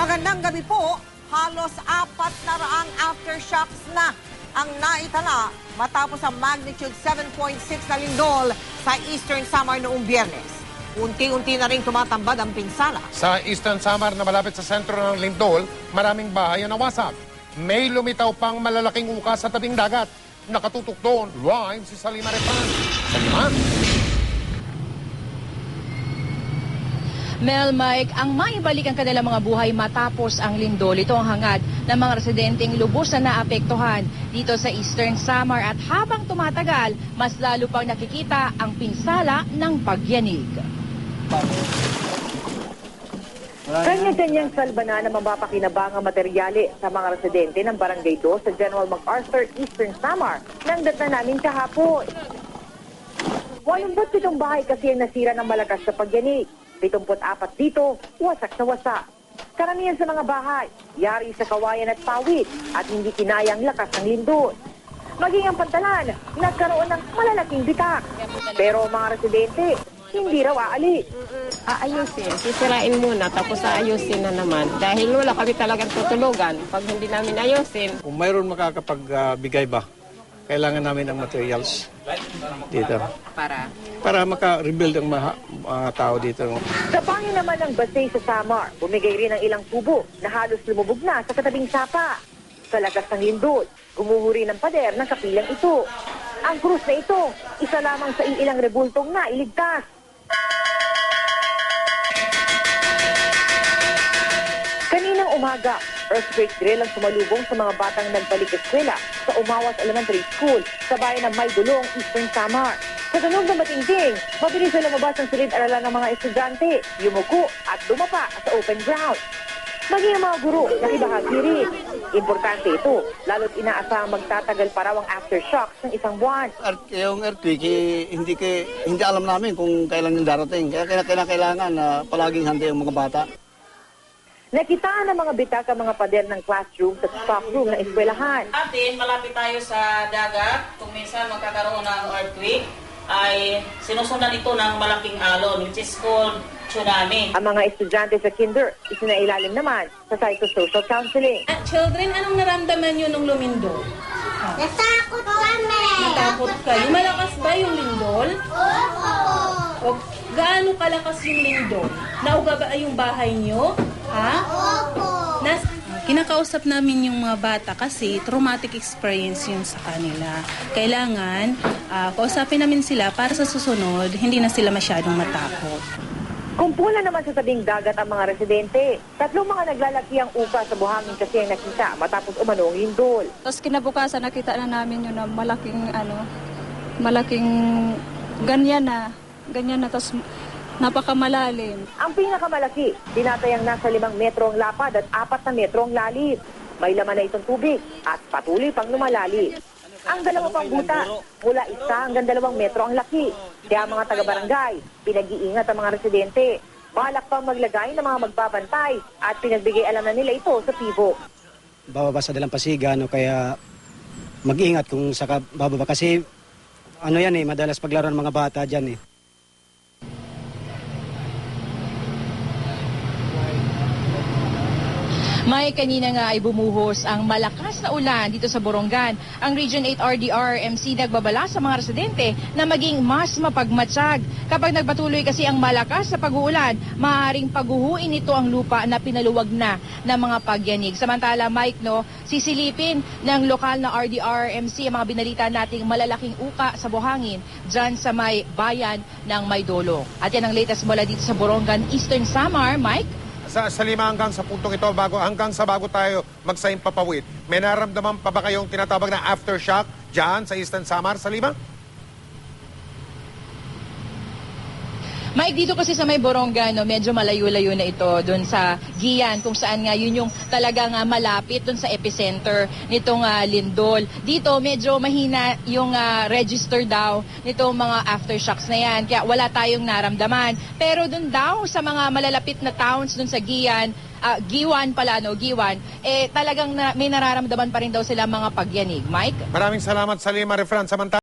Magandang gabi po. Halos 400 aftershocks na ang naitala matapos ang magnitude 7.6 na lindol sa Eastern Samar noong Biyernes. Unti-unti na rin tumatambad ang pinsala. Sa Eastern Samar na malapit sa sentro ng lindol, maraming bahay ang nawasak. May lumitaw pang malalaking uka sa tabing dagat. Nakatutok doon, live si Salima Refran. Salima? Mel, Mike, ang maibalik ang kanilang mga buhay matapos ang lindol. Ito ang hangad ng mga residenteng lubos na naapektuhan dito sa Eastern Samar at habang tumatagal, mas lalo pang nakikita ang pinsala ng pagyanig. Kanya-kanyang salba na ng mapapakinabang ang materyali sa mga residente ng Barangay 2 sa General MacArthur, Eastern Samar nang data namin kahapon. 87 bahay kasi ang nasira ng malakas sa pagyanig. 74 dito, wasak na wasak. Karamihan sa mga bahay, yari sa kawayan at pawid at hindi kinayang lakas ng lindol. Maging ang pantalan, nagkaroon ng malalaking bitak. Pero mga residente, hindi raw aalis. Aayusin, sisirain muna tapos aayusin na naman. Dahil wala kami talagang tutulugan pag hindi namin ayusin. Kung mayroon makakapagbigay ba, kailangan namin ng materials dito. Para maka-rebuild ang mga tao dito. Sa pangin naman ng Basay sa Samar, bumigay rin ng ilang tubo na halos lumubog na sa katabing sapa. Sa lakas ng lindol, gumuhuri ng pader ng kapilang ito. Ang krus na ito, isa lamang sa ilang rebultong na iligtas. Kaninang umaga, earthquake drill ang sumalubong sa mga batang nagbalik eskwela sa Umawas Elementary School sa bayan ng Maydulong, Eastern Samar. Sa tunog na matingting, mabilis na lumabas ang silid-aralan ng mga estudyante, yumuko at dumapa sa open ground. Maging ang mga guro, nakibahagi rin. Importante ito, lalo't inaasahang magtatagal pa raw ang aftershocks ng isang buwan. Yung earthquake, hindi alam namin kung kailan yung darating. Kaya kailangan na palaging handa yung mga bata. Nakitaan ng mga bitaka mga pader ng classroom sa stockroom ng eskwelahan. Atin, malapit tayo sa dagat. Kung minsan magkakaroon ng earthquake, ay sinusundan ito ng malaking alon, which is called tsunami. Ang mga estudyante sa kinder, isinailalim naman sa psychosocial counseling. Children, anong naramdaman nyo nung lumindol? Natakot kami! Natakot kayo. Malakas ba yung lindol? Opo! O gaano kalakas yung lindol? Nauga ba yung bahay nyo? Ha? Opo! Kinakausap namin yung mga bata kasi traumatic experience yun sa kanila. Kailangan kausapin namin sila para sa susunod, hindi na sila masyadong matakot. Kumpula naman sa tabing dagat ang mga residente. 3 mga naglalaki ang uka sa buhangin kasi ang nakita matapos umano ang lindol. Tapos kinabukasan nakita na namin yun na malaking ganyan na tapos napakamalalim. Ang pinakamalaki, tinatayang nasa 5 metro ang lapad at 4 na metro ang lalim. May laman na itong tubig at patuloy pang lumalalim. Ang 2 pang buta, mula 1 hanggang 2 metro ang laki. Kaya mga taga-barangay, pinag-iingat ang mga residente. Balak pang maglagay ng mga magbabantay at pinagbigay alam na nila ito sa PIVO. Bababa sa dalampasigan o kaya mag-ingat kung saka bababa. Kasi madalas paglaro ng mga bata dyan eh. May kanina nga ay bumuhos ang malakas na ulan dito sa Borongan. Ang Region 8 RDRMC nagbabala sa mga residente na maging mas mapagmatsyag. Kapag nagpatuloy kasi ang malakas na pag-uulan, maaaring paguhuin ito ang lupa na pinaluwag na ng mga pagyanig. Samantala, Mike, sisilipin ng lokal na RDRMC ang mga binalita nating malalaking uka sa buhangin dyan sa may bayan ng Maydolong. At yan ang latest mula dito sa Borongan, Eastern Samar. Mike? Sa lima hanggang sa puntong ito, bago tayo magsayang papawid, may naramdaman pa ba kayong tinatawag na aftershock dyan sa Eastern Samar, Salima? Mike, dito kasi sa may Borongan, medyo malayo-layo na ito doon sa Gian, kung saan nga yun yung talagang malapit doon sa epicenter nitong lindol. Dito medyo mahina yung register daw nitong mga aftershocks na yan, kaya wala tayong naramdaman. Pero doon daw sa mga malalapit na towns doon sa Gian, Giwan, talagang may nararamdaman pa rin daw sila mga pagyanig. Mike? Maraming salamat, Salima Refran. Samantala